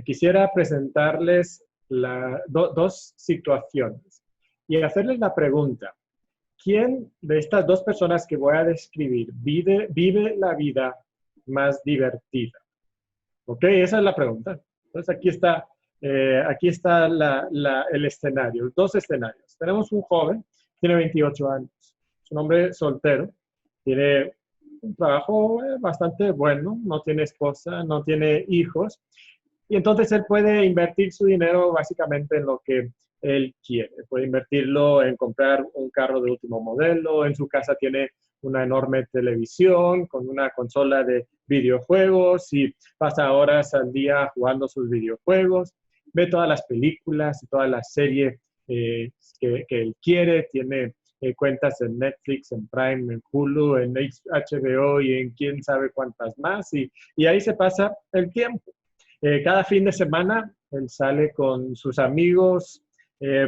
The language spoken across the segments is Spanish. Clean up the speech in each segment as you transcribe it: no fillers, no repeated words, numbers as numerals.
quisiera presentarles dos situaciones y hacerles la pregunta. ¿Quién de estas dos personas que voy a describir vive la vida más divertida? ¿Ok? Esa es la pregunta. Entonces aquí está el escenario, dos escenarios. Tenemos un joven, tiene 28 años, es un hombre soltero, tiene un trabajo bastante bueno, no tiene esposa, no tiene hijos, y entonces él puede invertir su dinero básicamente en lo que él quiere. Puede invertirlo en comprar un carro de último modelo, en su casa tiene una enorme televisión con una consola de videojuegos y pasa horas al día jugando sus videojuegos, ve todas las películas y todas las series que él quiere, tiene cuentas en Netflix, en Prime, en Hulu, en HBO y en quién sabe cuántas más, y ahí se pasa el tiempo. Cada fin de semana él sale con sus amigos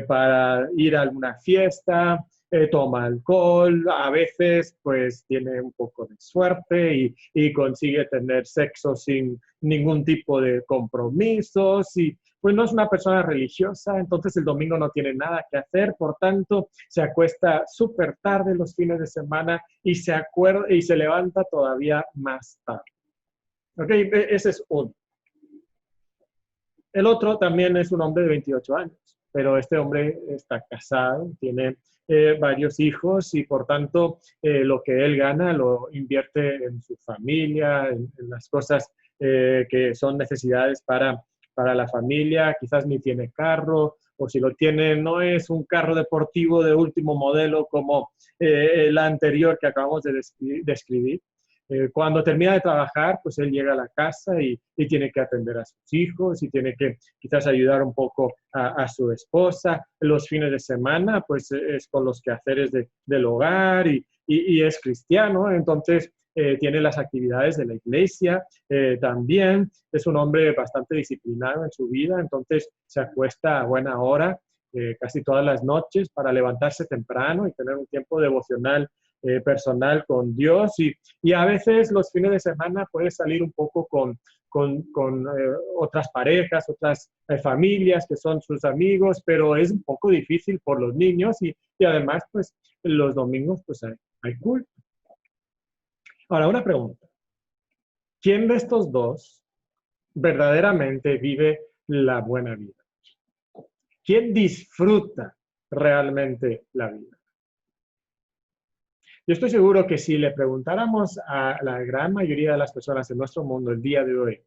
para ir a alguna fiesta, toma alcohol, a veces pues tiene un poco de suerte y consigue tener sexo sin ningún tipo de compromisos y pues no es una persona religiosa, entonces el domingo no tiene nada que hacer, por tanto se acuesta súper tarde los fines de semana y se levanta todavía más tarde. Ok, ese es uno. El otro también es un hombre de 28 años, pero este hombre está casado, tiene varios hijos y por tanto lo que él gana lo invierte en su familia, en las cosas que son necesidades para la familia, quizás ni tiene carro, o si lo tiene no es un carro deportivo de último modelo como el anterior que acabamos de describir. Cuando termina de trabajar, pues él llega a la casa y tiene que atender a sus hijos y tiene que quizás ayudar un poco a su esposa. Los fines de semana, pues es con los quehaceres del hogar y es cristiano, entonces tiene las actividades de la iglesia también. Es un hombre bastante disciplinado en su vida, entonces se acuesta a buena hora casi todas las noches para levantarse temprano y tener un tiempo devocional personal con Dios y a veces los fines de semana puede salir un poco con otras parejas, otras familias que son sus amigos, pero es un poco difícil por los niños y además pues los domingos pues hay culto. Ahora una pregunta, ¿quién de estos dos verdaderamente vive la buena vida? ¿Quién disfruta realmente la vida? Yo estoy seguro que si le preguntáramos a la gran mayoría de las personas en nuestro mundo el día de hoy,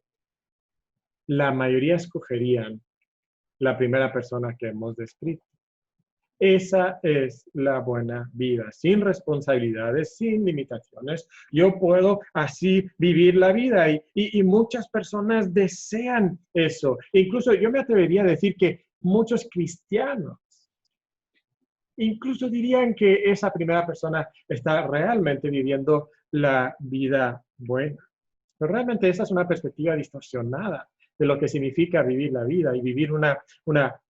la mayoría escogerían la primera persona que hemos descrito. Esa es la buena vida, sin responsabilidades, sin limitaciones. Yo puedo así vivir la vida y muchas personas desean eso. Incluso yo me atrevería a decir que muchos cristianos incluso dirían que esa primera persona está realmente viviendo la vida buena. Pero realmente esa es una perspectiva distorsionada de lo que significa vivir la vida y vivir una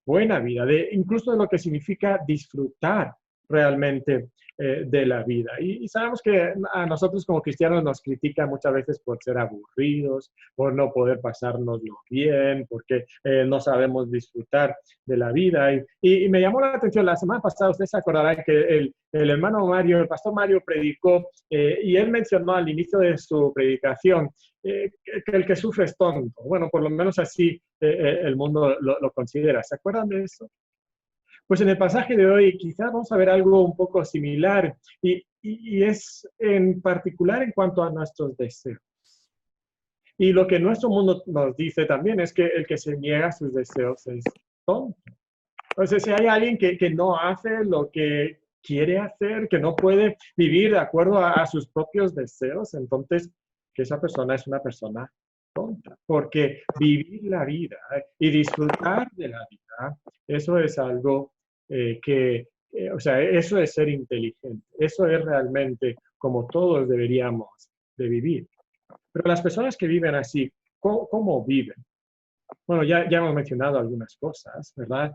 buena vida, incluso de lo que significa disfrutar realmente de la vida. Y sabemos que a nosotros como cristianos nos critican muchas veces por ser aburridos, por no poder pasárnoslo bien, porque no sabemos disfrutar de la vida. Y me llamó la atención, la semana pasada ustedes se acordarán que el hermano Mario, el pastor Mario predicó y él mencionó al inicio de su predicación que el que sufre es tonto. Bueno, por lo menos así el mundo lo considera. ¿Se acuerdan de eso? Pues en el pasaje de hoy quizás vamos a ver algo un poco similar y es en particular en cuanto a nuestros deseos. Y lo que nuestro mundo nos dice también es que el que se niega a sus deseos es tonto. Entonces, si hay alguien que no hace lo que quiere hacer, que no puede vivir de acuerdo a sus propios deseos, entonces que esa persona es una persona tonta. Porque vivir la vida y disfrutar de la vida, eso es algo o sea, eso es ser inteligente. Eso es realmente como todos deberíamos de vivir. Pero las personas que viven así, ¿cómo viven? Bueno, ya hemos mencionado algunas cosas, ¿verdad?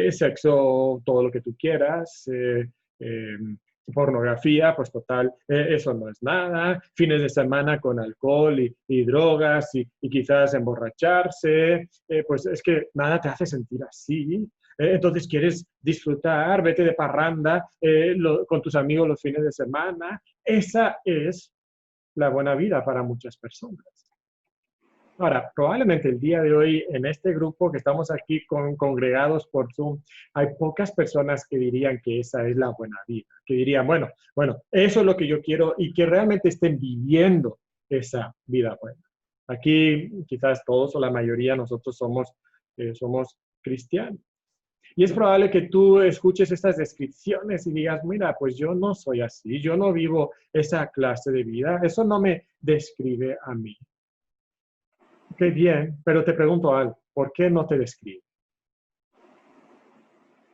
Sexo, todo lo que tú quieras, Pornografía, pues total, eso no es nada. Fines de semana con alcohol y drogas y quizás emborracharse, pues es que nada te hace sentir así. Entonces quieres disfrutar, vete de parranda con tus amigos los fines de semana. Esa es la buena vida para muchas personas. Ahora, probablemente el día de hoy en este grupo que estamos aquí congregados por Zoom, hay pocas personas que dirían que esa es la buena vida, que dirían, bueno, eso es lo que yo quiero y que realmente estén viviendo esa vida buena. Aquí quizás todos o la mayoría de nosotros somos cristianos. Y es probable que tú escuches estas descripciones y digas, mira, pues yo no soy así, yo no vivo esa clase de vida, eso no me describe a mí. Qué bien, pero te pregunto algo, ¿por qué no te describe?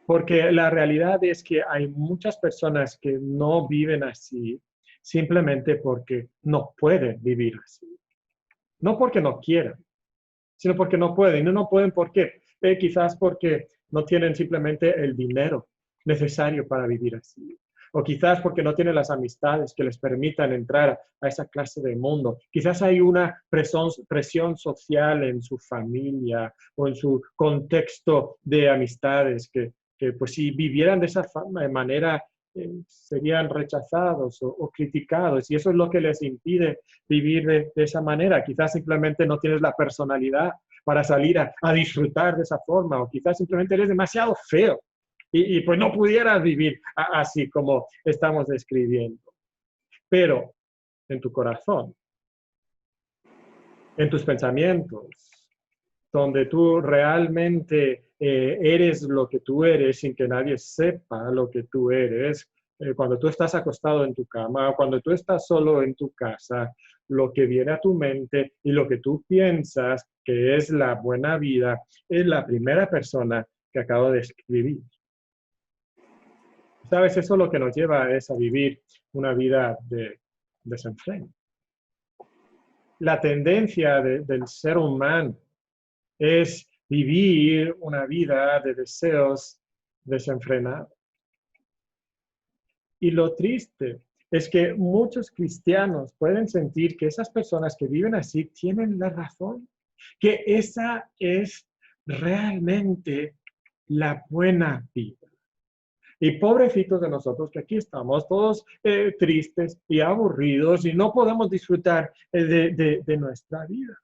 Porque la realidad es que hay muchas personas que no viven así simplemente porque no pueden vivir así. No porque no quieran, sino porque no pueden. Y no pueden ¿por qué? Quizás porque no tienen simplemente el dinero necesario para vivir así. O quizás porque no tienen las amistades que les permitan entrar a esa clase de mundo. Quizás hay una presión social en su familia o en su contexto de amistades que pues si vivieran de esa manera serían rechazados o criticados y eso es lo que les impide vivir de esa manera. Quizás simplemente no tienes la personalidad para salir a disfrutar de esa forma o quizás simplemente eres demasiado feo y pues no pudieras vivir así como estamos describiendo. Pero en tu corazón, en tus pensamientos, donde tú realmente eres lo que tú eres sin que nadie sepa lo que tú eres, cuando tú estás acostado en tu cama, cuando tú estás solo en tu casa, lo que viene a tu mente y lo que tú piensas que es la buena vida es la primera persona que acabo de escribir. ¿Sabes? Eso lo que nos lleva es a vivir una vida de desenfreno. La tendencia del ser humano es vivir una vida de deseos desenfrenados. Y lo triste es que muchos cristianos pueden sentir que esas personas que viven así tienen la razón, que esa es realmente la buena vida. Y pobrecitos de nosotros que aquí estamos todos tristes y aburridos y no podemos disfrutar de nuestra vida.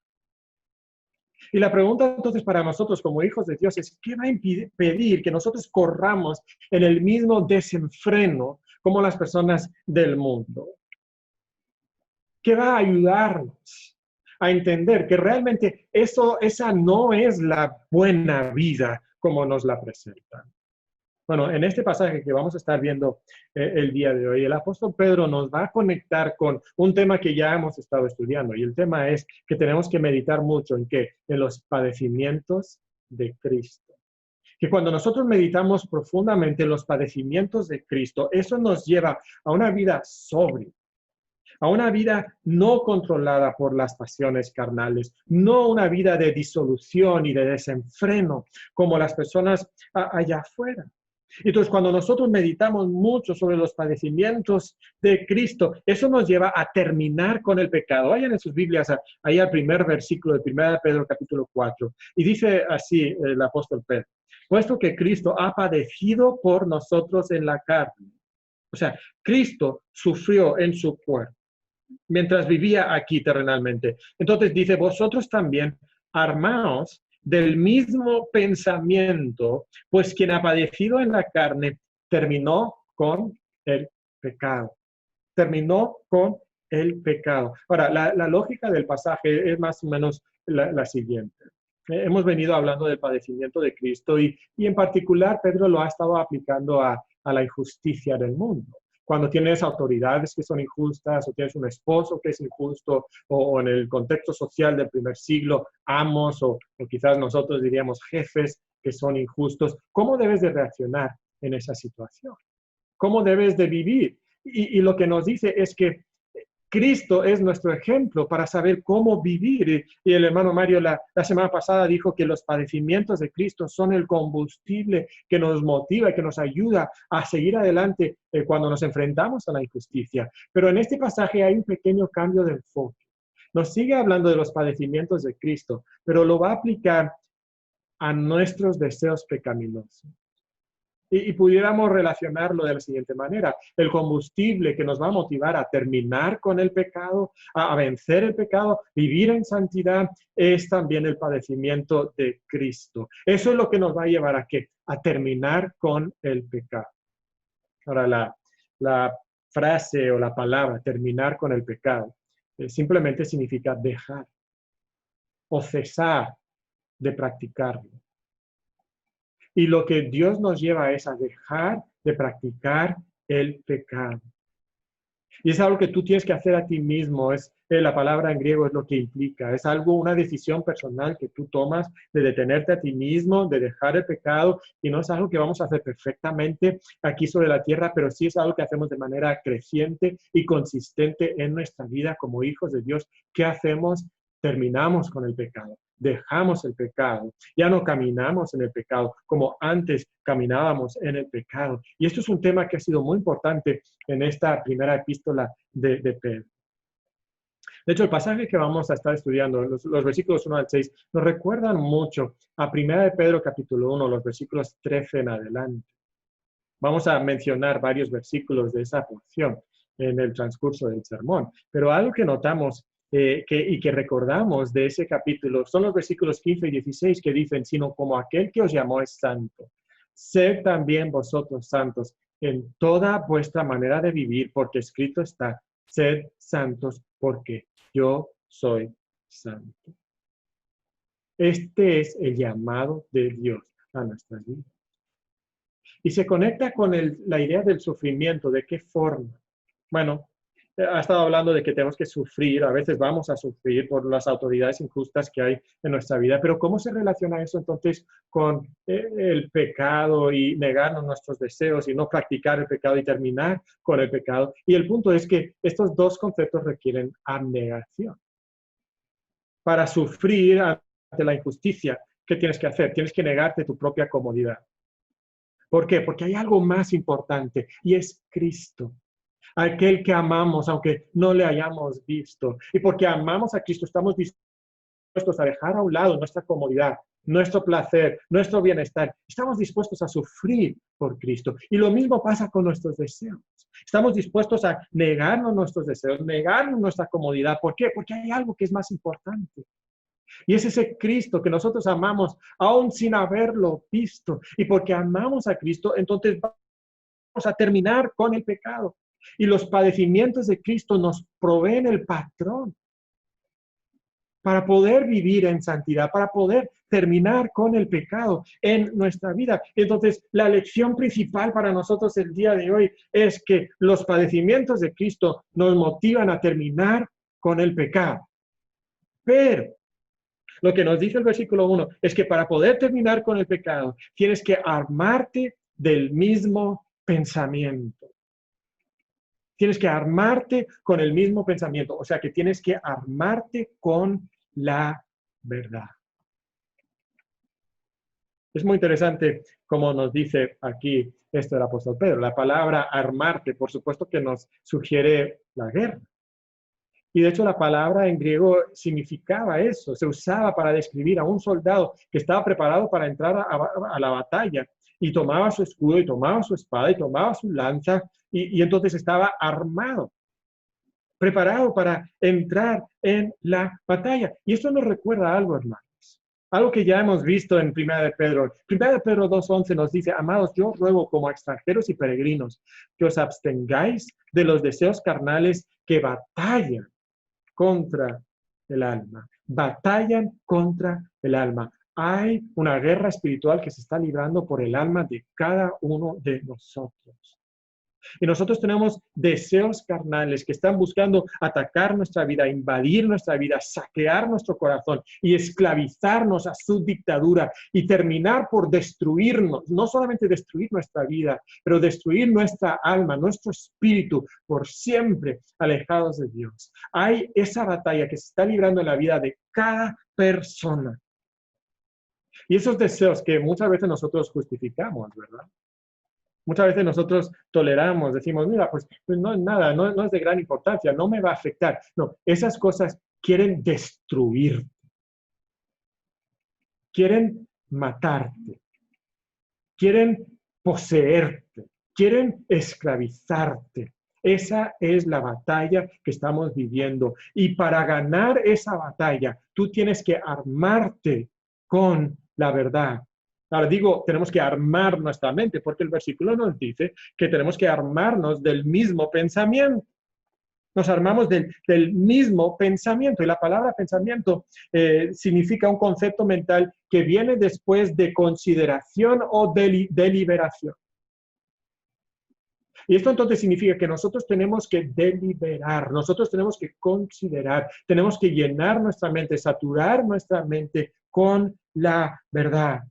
Y la pregunta entonces para nosotros como hijos de Dios es, ¿qué va a impedir que nosotros corramos en el mismo desenfreno como las personas del mundo? ¿Qué va a ayudarnos a entender que realmente esa no es la buena vida como nos la presentan? Bueno, en este pasaje que vamos a estar viendo el día de hoy, el apóstol Pedro nos va a conectar con un tema que ya hemos estado estudiando y el tema es que tenemos que meditar mucho en ¿qué? En los padecimientos de Cristo. Que cuando nosotros meditamos profundamente en los padecimientos de Cristo, eso nos lleva a una vida sobria, a una vida no controlada por las pasiones carnales, no una vida de disolución y de desenfreno como las personas allá afuera. Entonces, cuando nosotros meditamos mucho sobre los padecimientos de Cristo, eso nos lleva a terminar con el pecado. Vayan en sus Biblias ahí al primer versículo de 1 Pedro capítulo 4. Y dice así el apóstol Pedro, puesto que Cristo ha padecido por nosotros en la carne. O sea, Cristo sufrió en su cuerpo mientras vivía aquí terrenalmente. Entonces dice, vosotros también armaos del mismo pensamiento, pues quien ha padecido en la carne terminó con el pecado. Terminó con el pecado. Ahora, la lógica del pasaje es más o menos la siguiente. Hemos venido hablando del padecimiento de Cristo y en particular Pedro lo ha estado aplicando a la injusticia del mundo. Cuando tienes autoridades que son injustas o tienes un esposo que es injusto o en el contexto social del primer siglo, amos o quizás nosotros diríamos jefes que son injustos, ¿cómo debes de reaccionar en esa situación? ¿Cómo debes de vivir? Y lo que nos dice es que Cristo es nuestro ejemplo para saber cómo vivir. Y el hermano Mario la semana pasada dijo que los padecimientos de Cristo son el combustible que nos motiva, que nos ayuda a seguir adelante cuando nos enfrentamos a la injusticia. Pero en este pasaje hay un pequeño cambio de enfoque. Nos sigue hablando de los padecimientos de Cristo, pero lo va a aplicar a nuestros deseos pecaminosos. Y pudiéramos relacionarlo de la siguiente manera. El combustible que nos va a motivar a terminar con el pecado, a vencer el pecado, vivir en santidad, es también el padecimiento de Cristo. Eso es lo que nos va a llevar a ¿qué? A terminar con el pecado. Ahora, la frase o la palabra terminar con el pecado simplemente significa dejar o cesar de practicarlo. Y lo que Dios nos lleva es a dejar de practicar el pecado. Y es algo que tú tienes que hacer a ti mismo. La palabra en griego es lo que implica. Es algo, una decisión personal que tú tomas de detenerte a ti mismo, de dejar el pecado. Y no es algo que vamos a hacer perfectamente aquí sobre la tierra, pero sí es algo que hacemos de manera creciente y consistente en nuestra vida como hijos de Dios. ¿Qué hacemos? Terminamos con el pecado. Dejamos el pecado, ya no caminamos en el pecado como antes caminábamos en el pecado. Y esto es un tema que ha sido muy importante en esta primera epístola de Pedro. De hecho, el pasaje que vamos a estar estudiando, los versículos 1 al 6, nos recuerdan mucho a primera de Pedro capítulo 1, los versículos 13 en adelante. Vamos a mencionar varios versículos de esa porción en el transcurso del sermón, pero algo que notamos y que recordamos de ese capítulo son los versículos 15 y 16 que dicen, sino como aquel que os llamó es santo, sed también vosotros santos en toda vuestra manera de vivir, porque escrito está, sed santos porque yo soy santo. Este es el llamado de Dios a nuestras vidas. Y se conecta con la idea del sufrimiento. ¿De qué forma? Bueno, ha estado hablando de que tenemos que sufrir, a veces vamos a sufrir por las autoridades injustas que hay en nuestra vida, pero ¿cómo se relaciona eso entonces con el pecado y negarnos nuestros deseos y no practicar el pecado y terminar con el pecado? Y el punto es que estos dos conceptos requieren abnegación. Para sufrir ante la injusticia, ¿qué tienes que hacer? Tienes que negarte tu propia comodidad. ¿Por qué? Porque hay algo más importante y es Cristo. Aquel que amamos, aunque no le hayamos visto. Y porque amamos a Cristo, estamos dispuestos a dejar a un lado nuestra comodidad, nuestro placer, nuestro bienestar. Estamos dispuestos a sufrir por Cristo. Y lo mismo pasa con nuestros deseos. Estamos dispuestos a negarnos nuestros deseos, negarnos nuestra comodidad. ¿Por qué? Porque hay algo que es más importante. Y es ese Cristo que nosotros amamos, aún sin haberlo visto. Y porque amamos a Cristo, entonces vamos a terminar con el pecado. Y los padecimientos de Cristo nos proveen el patrón para poder vivir en santidad, para poder terminar con el pecado en nuestra vida. Entonces, la lección principal para nosotros el día de hoy es que los padecimientos de Cristo nos motivan a terminar con el pecado. Pero lo que nos dice el versículo 1 es que para poder terminar con el pecado, tienes que armarte del mismo pensamiento. Tienes que armarte con el mismo pensamiento, o sea que tienes que armarte con la verdad. Es muy interesante como nos dice aquí esto el apóstol Pedro. La palabra armarte, por supuesto que nos sugiere la guerra. Y de hecho la palabra en griego significaba eso, se usaba para describir a un soldado que estaba preparado para entrar a la batalla y tomaba su escudo y tomaba su espada y tomaba su lanza y entonces estaba armado, preparado para entrar en la batalla. Y esto nos recuerda algo, hermanos, algo que ya hemos visto en Primera de Pedro. Primera de Pedro 2:11 nos dice, amados, yo os ruego como extranjeros y peregrinos que os abstengáis de los deseos carnales que batallan contra el alma. Batallan contra el alma. Hay una guerra espiritual que se está librando por el alma de cada uno de nosotros. Y nosotros tenemos deseos carnales que están buscando atacar nuestra vida, invadir nuestra vida, saquear nuestro corazón y esclavizarnos a su dictadura y terminar por destruirnos, no solamente destruir nuestra vida, pero destruir nuestra alma, nuestro espíritu, por siempre alejados de Dios. Hay esa batalla que se está librando en la vida de cada persona. Y esos deseos que muchas veces nosotros justificamos, ¿verdad? Muchas veces nosotros toleramos, decimos, mira, pues no es nada, no es de gran importancia, no me va a afectar. No, esas cosas quieren destruirte, quieren matarte, quieren poseerte, quieren esclavizarte. Esa es la batalla que estamos viviendo. Y para ganar esa batalla, tú tienes que armarte con la verdad. Ahora digo, tenemos que armar nuestra mente, porque el versículo nos dice que tenemos que armarnos del mismo pensamiento. Nos armamos del mismo pensamiento. Y la palabra pensamiento significa un concepto mental que viene después de consideración o deliberación. Y esto entonces significa que nosotros tenemos que deliberar, nosotros tenemos que considerar, tenemos que llenar nuestra mente, saturar nuestra mente con la verdad.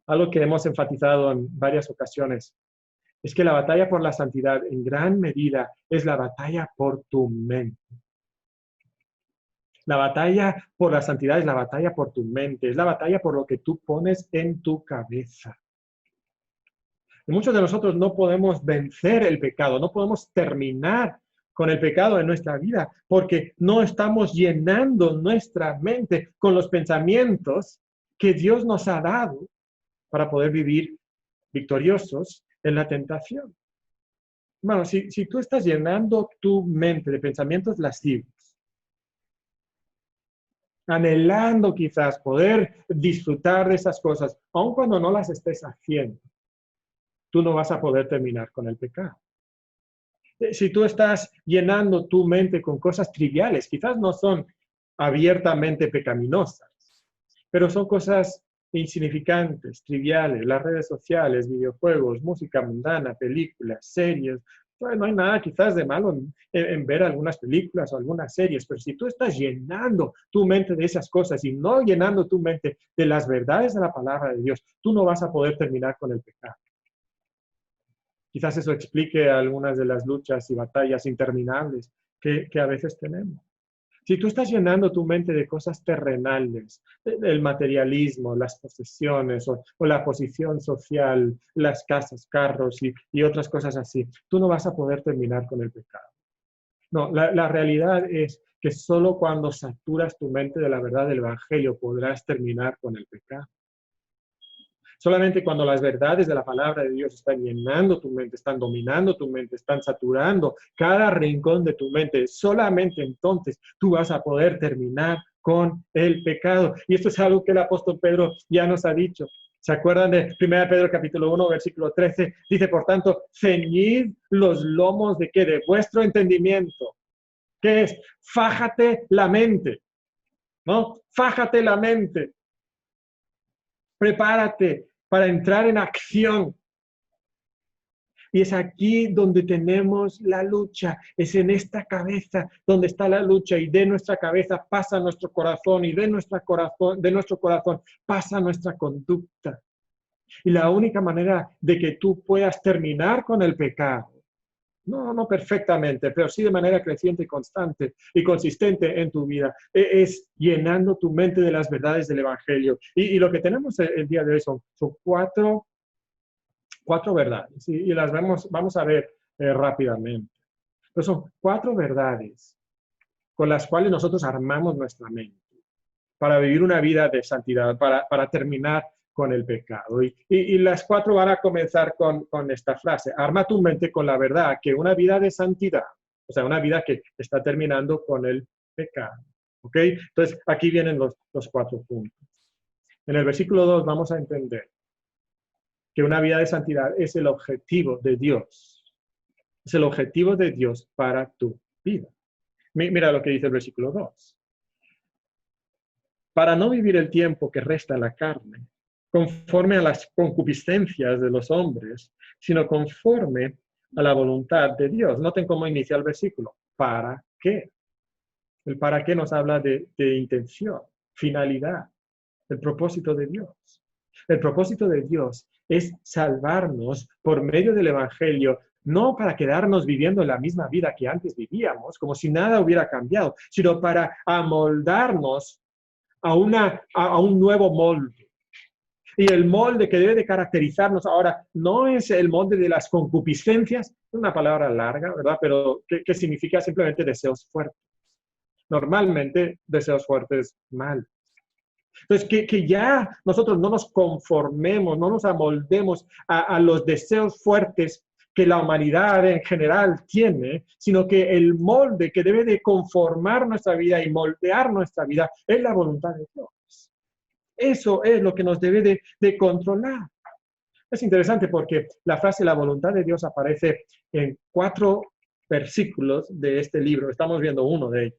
Algo que hemos enfatizado en varias ocasiones es que la batalla por la santidad en gran medida es la batalla por tu mente. La batalla por la santidad es la batalla por tu mente, es la batalla por lo que tú pones en tu cabeza. Y muchos de nosotros no podemos vencer el pecado, no podemos terminar con el pecado en nuestra vida porque no estamos llenando nuestra mente con los pensamientos que Dios nos ha dado para poder vivir victoriosos en la tentación. Bueno, si tú estás llenando tu mente de pensamientos lascivos, anhelando quizás poder disfrutar de esas cosas, aun cuando no las estés haciendo, tú no vas a poder terminar con el pecado. Si tú estás llenando tu mente con cosas triviales, quizás no son abiertamente pecaminosas, pero son cosas insignificantes, triviales, las redes sociales, videojuegos, música mundana, películas, series. No hay nada quizás de malo en ver algunas películas o algunas series, pero si tú estás llenando tu mente de esas cosas y no llenando tu mente de las verdades de la palabra de Dios, tú no vas a poder terminar con el pecado. Quizás eso explique algunas de las luchas y batallas interminables que a veces tenemos. Si tú estás llenando tu mente de cosas terrenales, el materialismo, las posesiones o la posición social, las casas, carros y otras cosas así, tú no vas a poder terminar con el pecado. No, la realidad es que solo cuando saturas tu mente de la verdad del Evangelio podrás terminar con el pecado. Solamente cuando las verdades de la palabra de Dios están llenando tu mente, están dominando tu mente, están saturando cada rincón de tu mente, solamente entonces tú vas a poder terminar con el pecado. Y esto es algo que el apóstol Pedro ya nos ha dicho. ¿Se acuerdan de 1 Pedro capítulo 1, versículo 13? Dice, por tanto, ceñid los lomos de ¿qué? De vuestro entendimiento. ¿Qué es? Fájate la mente, ¿no? Fájate la mente. Prepárate para entrar en acción. Y es aquí donde tenemos la lucha, es en esta cabeza donde está la lucha y de nuestra cabeza pasa nuestro corazón y de nuestro corazón pasa nuestra conducta. Y la única manera de que tú puedas terminar con el pecado, no perfectamente, pero sí de manera creciente y constante y consistente en tu vida, es llenando tu mente de las verdades del Evangelio. Y lo que tenemos el día de hoy son cuatro verdades y las vamos a ver rápidamente. Pero son 4 verdades con las cuales nosotros armamos nuestra mente para vivir una vida de santidad, para terminar con el pecado. Y las 4 van a comenzar con esta frase: arma tu mente con la verdad, que una vida de santidad, o sea, una vida que está terminando con el pecado. ¿Ok? Entonces, aquí vienen los 4 puntos. En el versículo 2 vamos a entender que una vida de santidad es el objetivo de Dios. Es el objetivo de Dios para tu vida. Mira lo que dice el versículo 2. Para no vivir el tiempo que resta en la carne, conforme a las concupiscencias de los hombres, sino conforme a la voluntad de Dios. Noten cómo inicia el versículo. ¿Para qué? El para qué nos habla de intención, finalidad, el propósito de Dios. El propósito de Dios es salvarnos por medio del Evangelio, no para quedarnos viviendo la misma vida que antes vivíamos, como si nada hubiera cambiado, sino para amoldarnos a un nuevo molde. Y el molde que debe de caracterizarnos ahora no es el molde de las concupiscencias, es una palabra larga, ¿verdad? Pero que significa simplemente deseos fuertes. Normalmente, deseos fuertes mal. Entonces, que ya nosotros no nos conformemos, no nos amoldemos a los deseos fuertes que la humanidad en general tiene, sino que el molde que debe de conformar nuestra vida y moldear nuestra vida es la voluntad de Dios. Eso es lo que nos debe de controlar. Es interesante porque la frase la voluntad de Dios aparece en 4 versículos de este libro. Estamos viendo uno de ellos.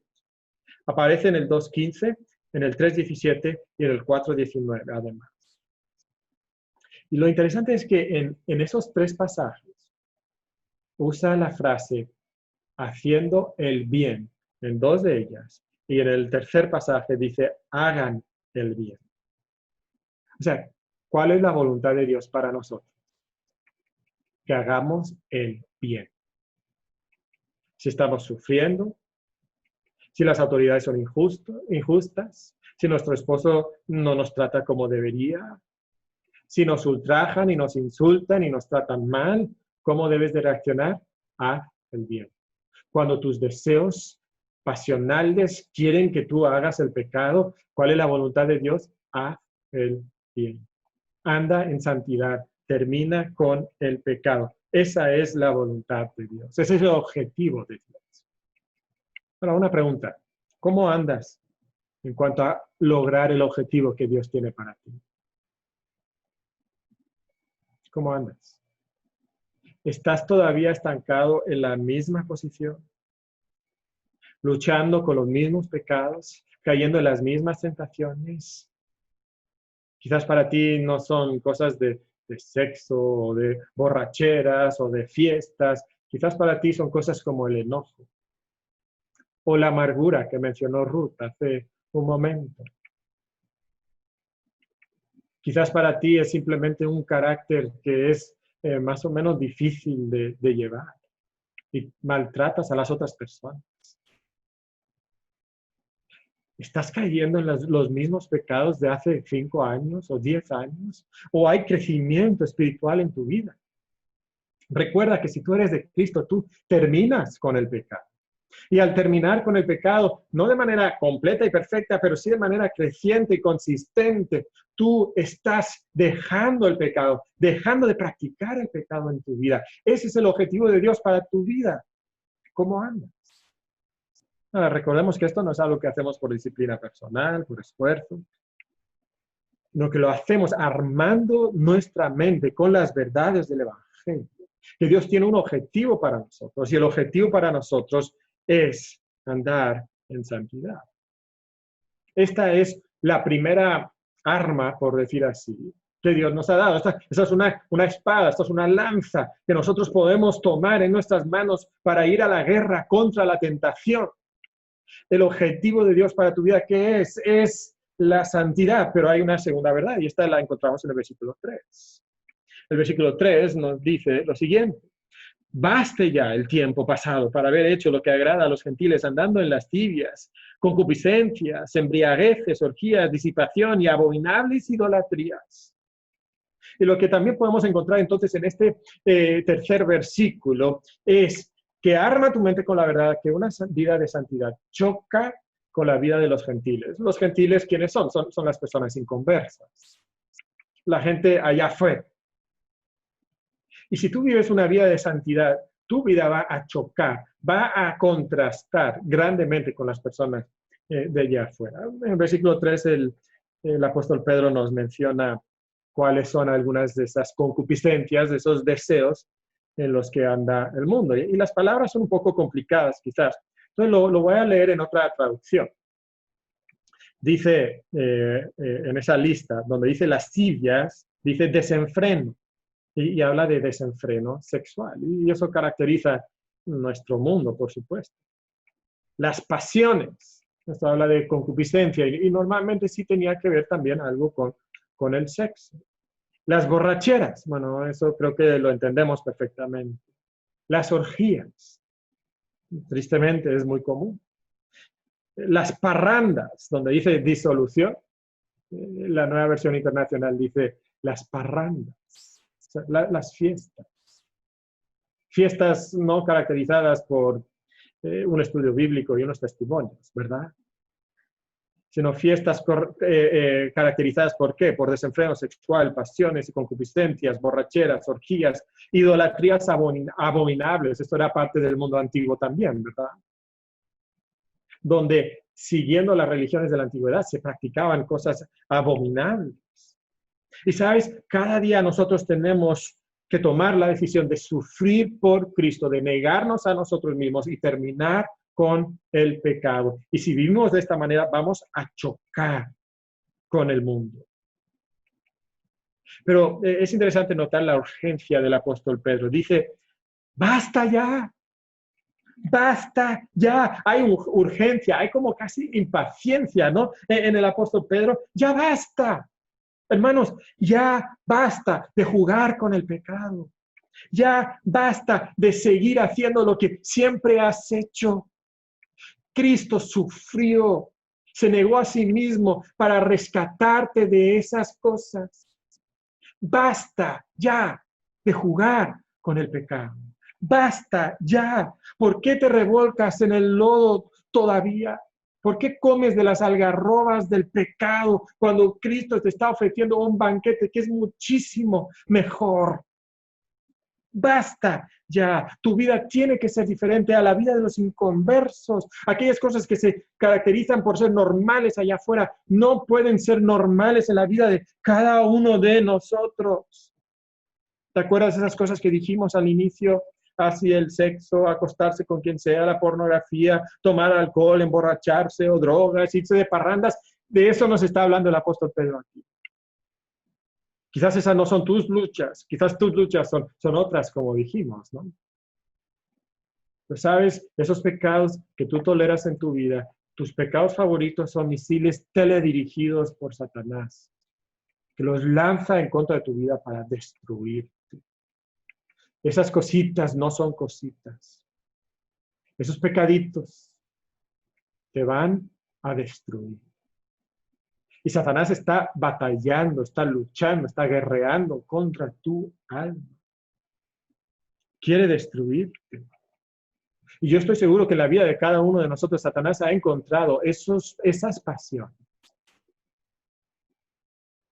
Aparece en el 2.15, en el 3.17 y en el 4.19 además. Y lo interesante es que en esos 3 pasajes usa la frase haciendo el bien en 2 de ellas. Y en el tercer pasaje dice hagan el bien. O sea, ¿cuál es la voluntad de Dios para nosotros? Que hagamos el bien. Si estamos sufriendo, si las autoridades son injustas, si nuestro esposo no nos trata como debería, si nos ultrajan y nos insultan y nos tratan mal, ¿cómo debes de reaccionar? Haz el bien. Cuando tus deseos pasionales quieren que tú hagas el pecado, ¿cuál es la voluntad de Dios? Haz el bien. Anda en santidad, termina con el pecado. Esa es la voluntad de Dios. Ese es el objetivo de Dios. Ahora, una pregunta. ¿Cómo andas en cuanto a lograr el objetivo que Dios tiene para ti? ¿Cómo andas? ¿Estás todavía estancado en la misma posición? ¿Luchando con los mismos pecados? ¿Cayendo en las mismas tentaciones? Quizás para ti no son cosas de sexo, o de borracheras, o de fiestas. Quizás para ti son cosas como el enojo o la amargura que mencionó Ruth hace un momento. Quizás para ti es simplemente un carácter que es más o menos difícil de llevar y maltratas a las otras personas. ¿Estás cayendo en los mismos pecados de hace 5 años o 10 años? ¿O hay crecimiento espiritual en tu vida? Recuerda que si tú eres de Cristo, tú terminas con el pecado. Y al terminar con el pecado, no de manera completa y perfecta, pero sí de manera creciente y consistente, tú estás dejando el pecado, dejando de practicar el pecado en tu vida. Ese es el objetivo de Dios para tu vida. ¿Cómo andas? Ahora, recordemos que esto no es algo que hacemos por disciplina personal, por esfuerzo, sino que lo hacemos armando nuestra mente con las verdades del Evangelio. Que Dios tiene un objetivo para nosotros y el objetivo para nosotros es andar en santidad. Esta es la primera arma, por decir así, que Dios nos ha dado. Esta es una espada, esta es una lanza que nosotros podemos tomar en nuestras manos para ir a la guerra contra la tentación. El objetivo de Dios para tu vida, ¿qué es? Es la santidad, pero hay una segunda verdad y esta la encontramos en el versículo 3. El versículo 3 nos dice lo siguiente: baste ya el tiempo pasado para haber hecho lo que agrada a los gentiles, andando en lascivias, concupiscencias, embriagueces, orgías, disipación y abominables idolatrías. Y lo que también podemos encontrar entonces en este tercer versículo es que arma tu mente con la verdad que una vida de santidad choca con la vida de los gentiles. Los gentiles, ¿quiénes son? Son las personas inconversas. La gente allá afuera. Y si tú vives una vida de santidad, tu vida va a chocar, va a contrastar grandemente con las personas de allá afuera. En el versículo 3, el apóstol Pedro nos menciona cuáles son algunas de esas concupiscencias, de esos deseos en los que anda el mundo. Y las palabras son un poco complicadas, quizás. Entonces lo voy a leer en otra traducción. Dice en esa lista, donde dice lascivias, dice desenfreno. y habla de desenfreno sexual. Y eso caracteriza nuestro mundo, por supuesto. Las pasiones. Esto habla de concupiscencia y normalmente sí tenía que ver también algo con el sexo. Las borracheras, bueno, eso creo que lo entendemos perfectamente. Las orgías, tristemente es muy común. Las parrandas, donde dice disolución, la nueva versión internacional dice las parrandas, o sea, las fiestas. Fiestas no caracterizadas por un estudio bíblico y unos testimonios, ¿verdad? Sino fiestas caracterizadas por ¿qué? Por desenfreno sexual, pasiones y concupiscencias, borracheras, orgías, idolatrías abominables. Esto era parte del mundo antiguo también, ¿verdad? Donde, siguiendo las religiones de la antigüedad, se practicaban cosas abominables. Y sabes, cada día nosotros tenemos que tomar la decisión de sufrir por Cristo, de negarnos a nosotros mismos y terminar con el pecado. Y si vivimos de esta manera, vamos a chocar con el mundo. Pero es interesante notar la urgencia del apóstol Pedro. Dice, basta ya, basta ya. Hay urgencia, hay como casi impaciencia, ¿no? En el apóstol Pedro, ya basta. Hermanos, ya basta de jugar con el pecado. Ya basta de seguir haciendo lo que siempre has hecho. Cristo sufrió, se negó a sí mismo para rescatarte de esas cosas. Basta ya de jugar con el pecado. Basta ya. ¿Por qué te revolcas en el lodo todavía? ¿Por qué comes de las algarrobas del pecado cuando Cristo te está ofreciendo un banquete que es muchísimo mejor? Basta ya, tu vida tiene que ser diferente a la vida de los inconversos. Aquellas cosas que se caracterizan por ser normales allá afuera no pueden ser normales en la vida de cada uno de nosotros. ¿Te acuerdas de esas cosas que dijimos al inicio? Así el sexo, acostarse con quien sea, la pornografía, tomar alcohol, emborracharse o drogas, irse de parrandas. De eso nos está hablando el apóstol Pedro aquí. Quizás esas no son tus luchas, quizás tus luchas son otras, como dijimos, ¿no? Pero sabes, esos pecados que tú toleras en tu vida, tus pecados favoritos son misiles teledirigidos por Satanás, que los lanza en contra de tu vida para destruirte. Esas cositas no son cositas. Esos pecaditos te van a destruir. Y Satanás está batallando, está luchando, está guerreando contra tu alma. Quiere destruirte. Y yo estoy seguro que en la vida de cada uno de nosotros Satanás ha encontrado esas pasiones.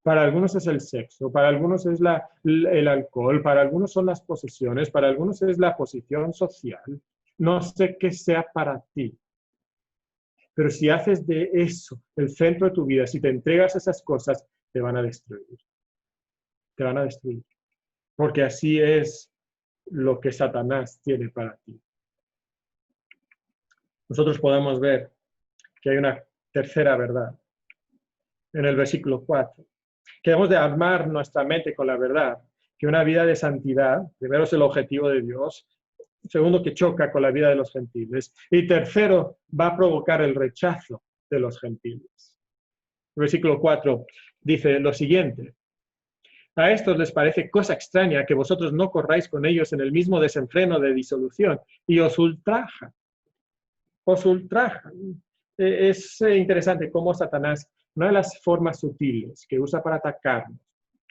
Para algunos es el sexo, para algunos es el alcohol, para algunos son las posesiones, para algunos es la posición social. No sé qué sea para ti. Pero si haces de eso el centro de tu vida, si te entregas a esas cosas, te van a destruir. Te van a destruir. Porque así es lo que Satanás tiene para ti. Nosotros podemos ver que hay una tercera verdad en el versículo 4. Que debemos de armar nuestra mente con la verdad, que una vida de santidad, primero es el objetivo de Dios, segundo que choca con la vida de los gentiles, y tercero va a provocar el rechazo de los gentiles. El versículo 4 dice lo siguiente: a estos les parece cosa extraña que vosotros no corráis con ellos en el mismo desenfreno de disolución, y os ultrajan. Os ultrajan. Es interesante cómo Satanás, una de las formas sutiles que usa para atacarnos,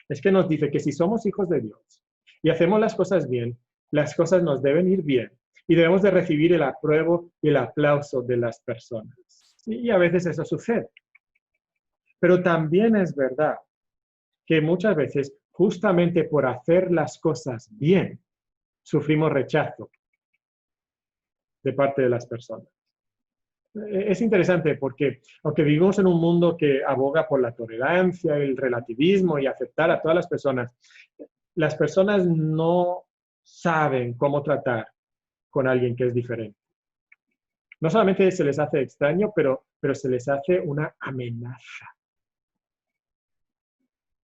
es que nos dice que si somos hijos de Dios y hacemos las cosas bien, las cosas nos deben ir bien y debemos de recibir el apruebo y el aplauso de las personas. Y a veces eso sucede. Pero también es verdad que muchas veces, justamente por hacer las cosas bien, sufrimos rechazo de parte de las personas. Es interesante porque, aunque vivimos en un mundo que aboga por la tolerancia, el relativismo y aceptar a todas las personas no saben cómo tratar con alguien que es diferente. No solamente se les hace extraño, pero se les hace una amenaza.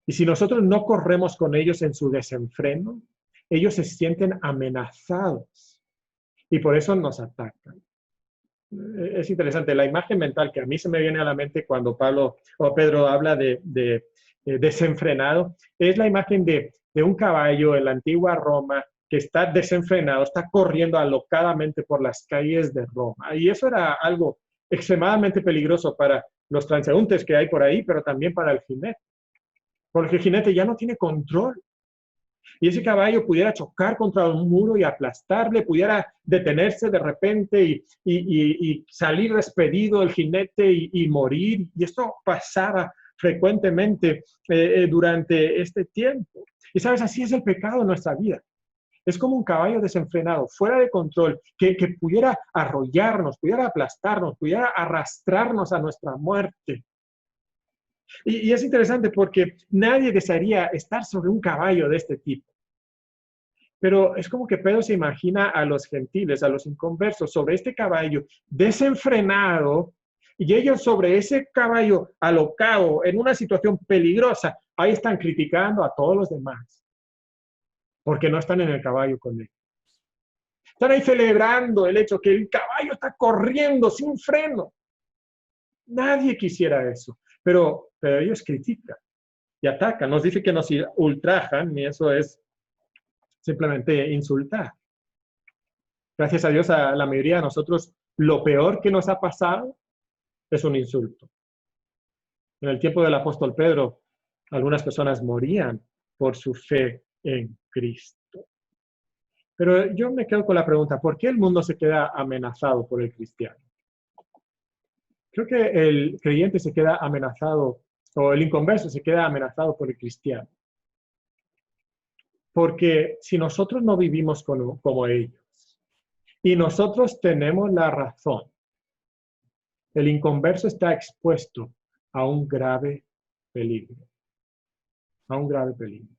Y si nosotros no corremos con ellos en su desenfreno, ellos se sienten amenazados y por eso nos atacan. Es interesante, la imagen mental que a mí se me viene a la mente cuando Pedro habla de desenfrenado, es la imagen de un caballo en la antigua Roma que está desenfrenado, está corriendo alocadamente por las calles de Roma. Y eso era algo extremadamente peligroso para los transeúntes que hay por ahí, pero también para el jinete. Porque el jinete ya no tiene control. Y ese caballo pudiera chocar contra un muro y aplastarle, pudiera detenerse de repente y salir despedido el jinete y morir. Y esto pasaba frecuentemente durante este tiempo. Y sabes, así es el pecado en nuestra vida. Es como un caballo desenfrenado, fuera de control, que pudiera arrollarnos, pudiera aplastarnos, pudiera arrastrarnos a nuestra muerte. Y es interesante porque nadie desearía estar sobre un caballo de este tipo. Pero es como que Pedro se imagina a los gentiles, a los inconversos, sobre este caballo desenfrenado, y ellos sobre ese caballo alocado, en una situación peligrosa, ahí están criticando a todos los demás, porque no están en el caballo con él. Están ahí celebrando el hecho que el caballo está corriendo sin freno. Nadie quisiera eso, pero ellos critican y atacan. Nos dice que nos ultrajan y eso es simplemente insultar. Gracias a Dios, a la mayoría de nosotros, lo peor que nos ha pasado es un insulto. En el tiempo del apóstol Pedro, algunas personas morían por su fe en Cristo. Pero yo me quedo con la pregunta, ¿por qué el mundo se queda amenazado por el cristiano? Creo que el creyente se queda amenazado, o el inconverso se queda amenazado por el cristiano. Porque si nosotros no vivimos como ellos, y nosotros tenemos la razón, el inconverso está expuesto a un grave peligro. A un grave peligro.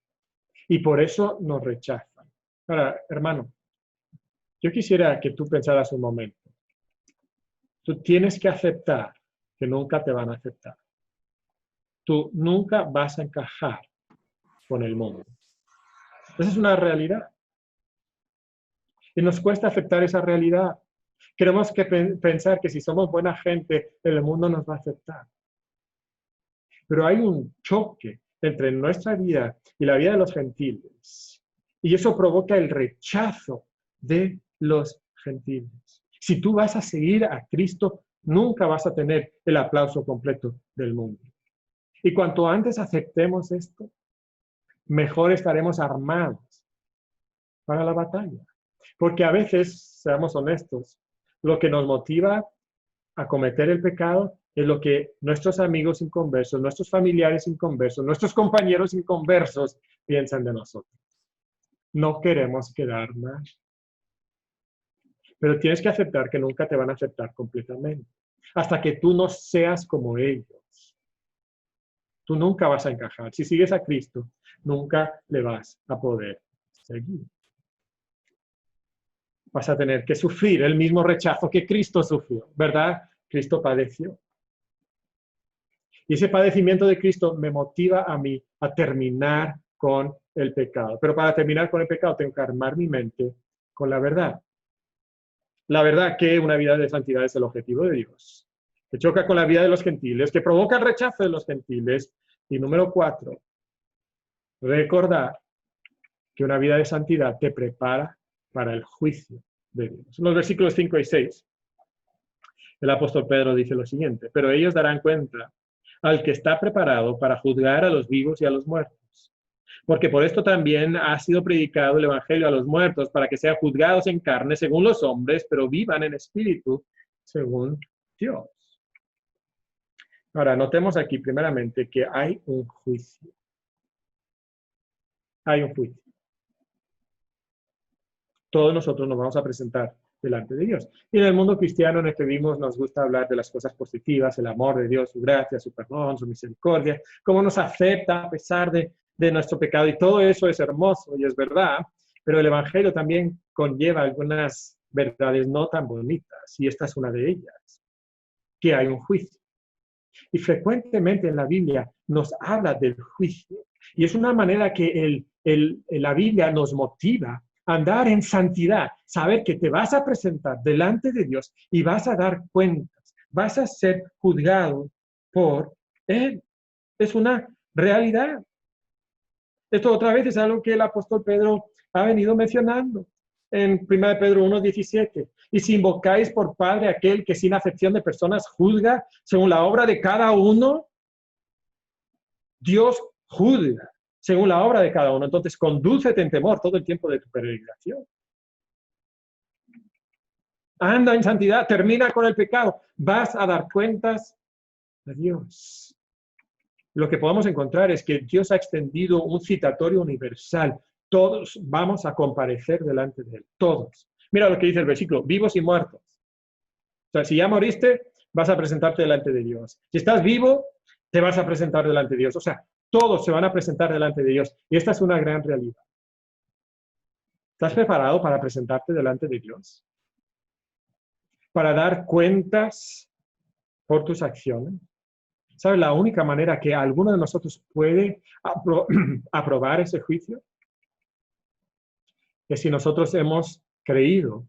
Y por eso nos rechazan. Ahora, hermano, yo quisiera que tú pensaras un momento. Tú tienes que aceptar que nunca te van a aceptar. Tú nunca vas a encajar con el mundo. Esa es una realidad. Y nos cuesta aceptar esa realidad. Queremos pensar que si somos buena gente, el mundo nos va a aceptar. Pero hay un choque entre nuestra vida y la vida de los gentiles. Y eso provoca el rechazo de los gentiles. Si tú vas a seguir a Cristo, nunca vas a tener el aplauso completo del mundo. Y cuanto antes aceptemos esto, mejor estaremos armados para la batalla. Porque a veces, seamos honestos, lo que nos motiva a cometer el pecado es lo que nuestros amigos inconversos, nuestros familiares inconversos, nuestros compañeros inconversos piensan de nosotros. No queremos quedar mal. Pero tienes que aceptar que nunca te van a aceptar completamente. Hasta que tú no seas como ellos. Tú nunca vas a encajar. Si sigues a Cristo, nunca le vas a poder seguir. Vas a tener que sufrir el mismo rechazo que Cristo sufrió, ¿verdad? Cristo padeció. Y ese padecimiento de Cristo me motiva a mí a terminar con el pecado. Pero para terminar con el pecado tengo que armar mi mente con la verdad. La verdad que una vida de santidad es el objetivo de Dios. Que choca con la vida de los gentiles, que provoca el rechazo de los gentiles. Y número 4, recordar que una vida de santidad te prepara para el juicio de Dios. En los versículos 5 y 6, el apóstol Pedro dice lo siguiente: pero ellos darán cuenta al que está preparado para juzgar a los vivos y a los muertos. Porque por esto también ha sido predicado el evangelio a los muertos, para que sean juzgados en carne según los hombres, pero vivan en espíritu según Dios. Ahora, notemos aquí primeramente que hay un juicio. Hay un juicio. Todos nosotros nos vamos a presentar delante de Dios. Y en el mundo cristiano en el que vivimos nos gusta hablar de las cosas positivas, el amor de Dios, su gracia, su perdón, su misericordia, cómo nos acepta a pesar de nuestro pecado. Y todo eso es hermoso y es verdad, pero el evangelio también conlleva algunas verdades no tan bonitas, y esta es una de ellas, que hay un juicio. Y frecuentemente en la Biblia nos habla del juicio. Y es una manera que la Biblia nos motiva a andar en santidad, saber que te vas a presentar delante de Dios y vas a dar cuentas, vas a ser juzgado por Él. Es una realidad. Esto otra vez es algo que el apóstol Pedro ha venido mencionando en 1 Pedro 1:17. Y si invocáis por Padre aquel que sin acepción de personas juzga según la obra de cada uno, Dios juzga según la obra de cada uno. Entonces, condúcete en temor todo el tiempo de tu peregrinación. Anda en santidad, termina con el pecado. Vas a dar cuentas a Dios. Lo que podemos encontrar es que Dios ha extendido un citatorio universal. Todos vamos a comparecer delante de Él. Todos. Mira lo que dice el versículo, vivos y muertos. O sea, si ya moriste, vas a presentarte delante de Dios. Si estás vivo, te vas a presentar delante de Dios. O sea, todos se van a presentar delante de Dios. Y esta es una gran realidad. ¿Estás preparado para presentarte delante de Dios? Para dar cuentas por tus acciones. ¿Sabes la única manera que alguno de nosotros puede aprobar ese juicio? Es si nosotros hemos creído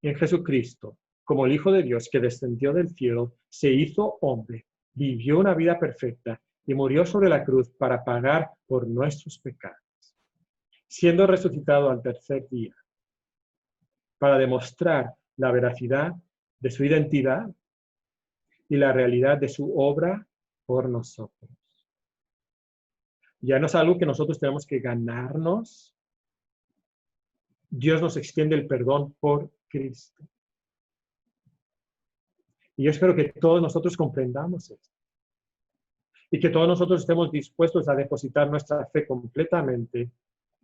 en Jesucristo como el Hijo de Dios que descendió del cielo, se hizo hombre, vivió una vida perfecta y murió sobre la cruz para pagar por nuestros pecados, siendo resucitado al tercer día, para demostrar la veracidad de su identidad y la realidad de su obra por nosotros. Ya no es algo que nosotros tenemos que ganarnos. Dios nos extiende el perdón por Cristo. Y yo espero que todos nosotros comprendamos esto. Y que todos nosotros estemos dispuestos a depositar nuestra fe completamente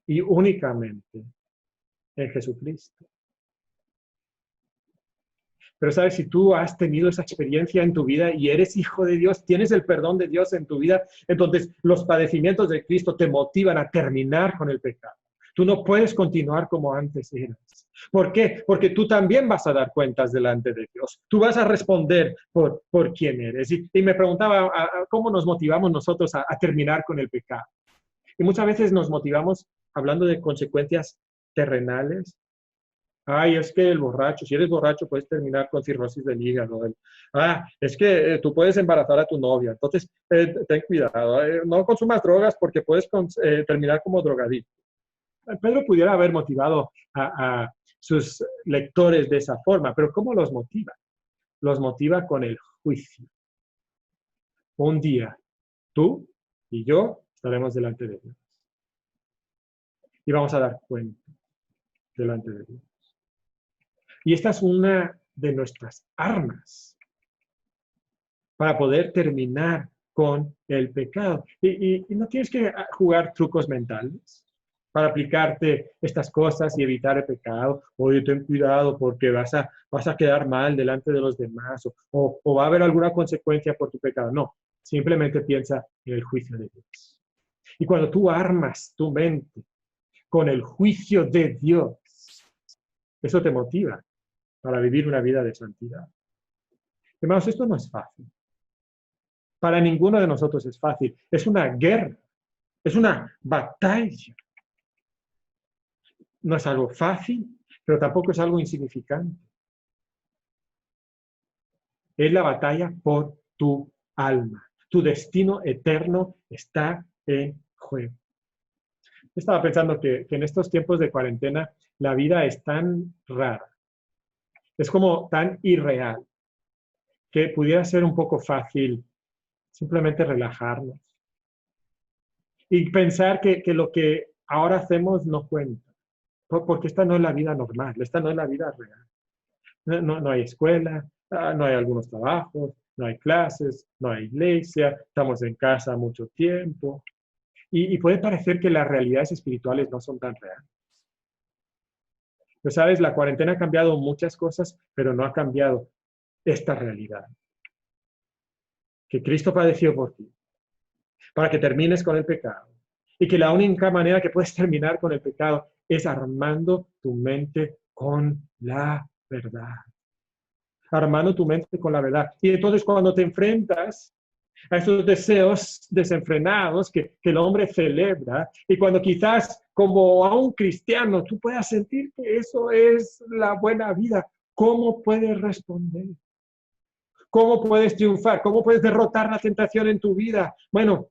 y únicamente en Jesucristo. Pero sabes, si tú has tenido esa experiencia en tu vida y eres hijo de Dios, tienes el perdón de Dios en tu vida, entonces los padecimientos de Cristo te motivan a terminar con el pecado. Tú no puedes continuar como antes eras. ¿Por qué? Porque tú también vas a dar cuentas delante de Dios. Tú vas a responder por quién eres. Y me preguntaba cómo nos motivamos nosotros a terminar con el pecado. Y muchas veces nos motivamos hablando de consecuencias terrenales. Ay, es que el borracho, si eres borracho puedes terminar con cirrosis del hígado. Es que tú puedes embarazar a tu novia. Entonces, ten cuidado. No consumas drogas porque puedes terminar como drogadicto. Pedro pudiera haber motivado a sus lectores de esa forma, pero ¿cómo los motiva? Los motiva con el juicio. Un día, tú y yo estaremos delante de Dios. Y vamos a dar cuenta delante de Dios. Y esta es una de nuestras armas para poder terminar con el pecado. Y no tienes que jugar trucos mentales para aplicarte estas cosas y evitar el pecado. Oye, ten cuidado porque vas a quedar mal delante de los demás o va a haber alguna consecuencia por tu pecado. No, simplemente piensa en el juicio de Dios. Y cuando tú armas tu mente con el juicio de Dios, eso te motiva para vivir una vida de santidad. Hermanos, esto no es fácil. Para ninguno de nosotros es fácil. Es una guerra, es una batalla. No es algo fácil, pero tampoco es algo insignificante. Es la batalla por tu alma. Tu destino eterno está en juego. Estaba pensando que en estos tiempos de cuarentena la vida es tan rara. Es como tan irreal que pudiera ser un poco fácil simplemente relajarnos y pensar que lo que ahora hacemos no cuenta, porque esta no es la vida normal, esta no es la vida real. No hay escuela, no hay algunos trabajos, no hay clases, no hay iglesia, estamos en casa mucho tiempo y puede parecer que las realidades espirituales no son tan reales. Pero sabes, la cuarentena ha cambiado muchas cosas, pero no ha cambiado esta realidad. Que Cristo padeció por ti, para que termines con el pecado. Y que la única manera que puedes terminar con el pecado es armando tu mente con la verdad. Armando tu mente con la verdad. Y entonces cuando te enfrentas a esos deseos desenfrenados que el hombre celebra, y cuando quizás como a un cristiano tú puedas sentir que eso es la buena vida, ¿cómo puedes responder? ¿Cómo puedes triunfar? ¿Cómo puedes derrotar la tentación en tu vida? Bueno,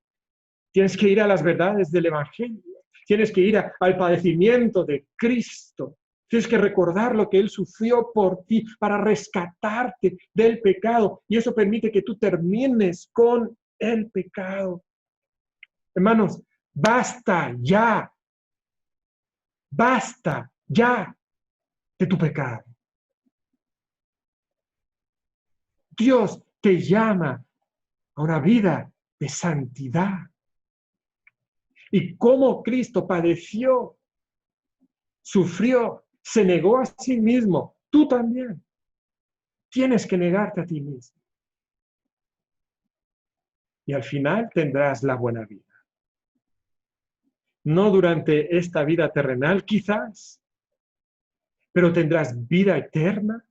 tienes que ir a las verdades del Evangelio, tienes que ir al padecimiento de Cristo. Tienes que recordar lo que Él sufrió por ti para rescatarte del pecado. Y eso permite que tú termines con el pecado. Hermanos, basta ya de tu pecado. Dios te llama a una vida de santidad. Y cómo Cristo padeció, sufrió, se negó a sí mismo, tú también tienes que negarte a ti mismo. Y al final tendrás la buena vida. No durante esta vida terrenal, quizás, pero tendrás vida eterna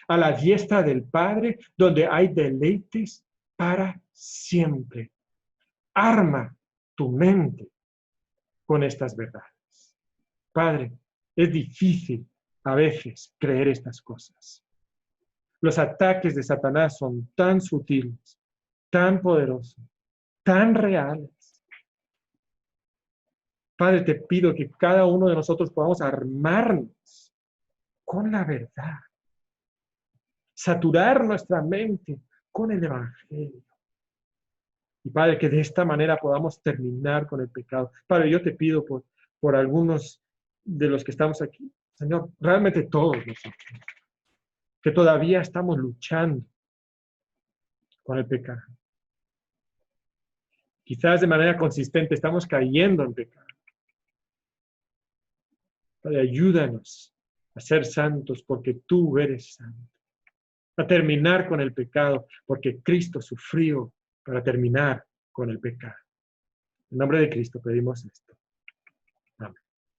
a la diestra del Padre, donde hay deleites para siempre. Arma tu mente con estas verdades. Padre, es difícil a veces creer estas cosas. Los ataques de Satanás son tan sutiles, tan poderosos, tan reales. Padre, te pido que cada uno de nosotros podamos armarnos con la verdad, saturar nuestra mente con el Evangelio. Y Padre, que de esta manera podamos terminar con el pecado. Padre, yo te pido por algunos de los que estamos aquí, Señor, realmente todos nosotros, que todavía estamos luchando con el pecado. Quizás de manera consistente estamos cayendo en pecado. Padre, ayúdanos a ser santos porque tú eres santo. A terminar con el pecado porque Cristo sufrió para terminar con el pecado. En nombre de Cristo pedimos esto.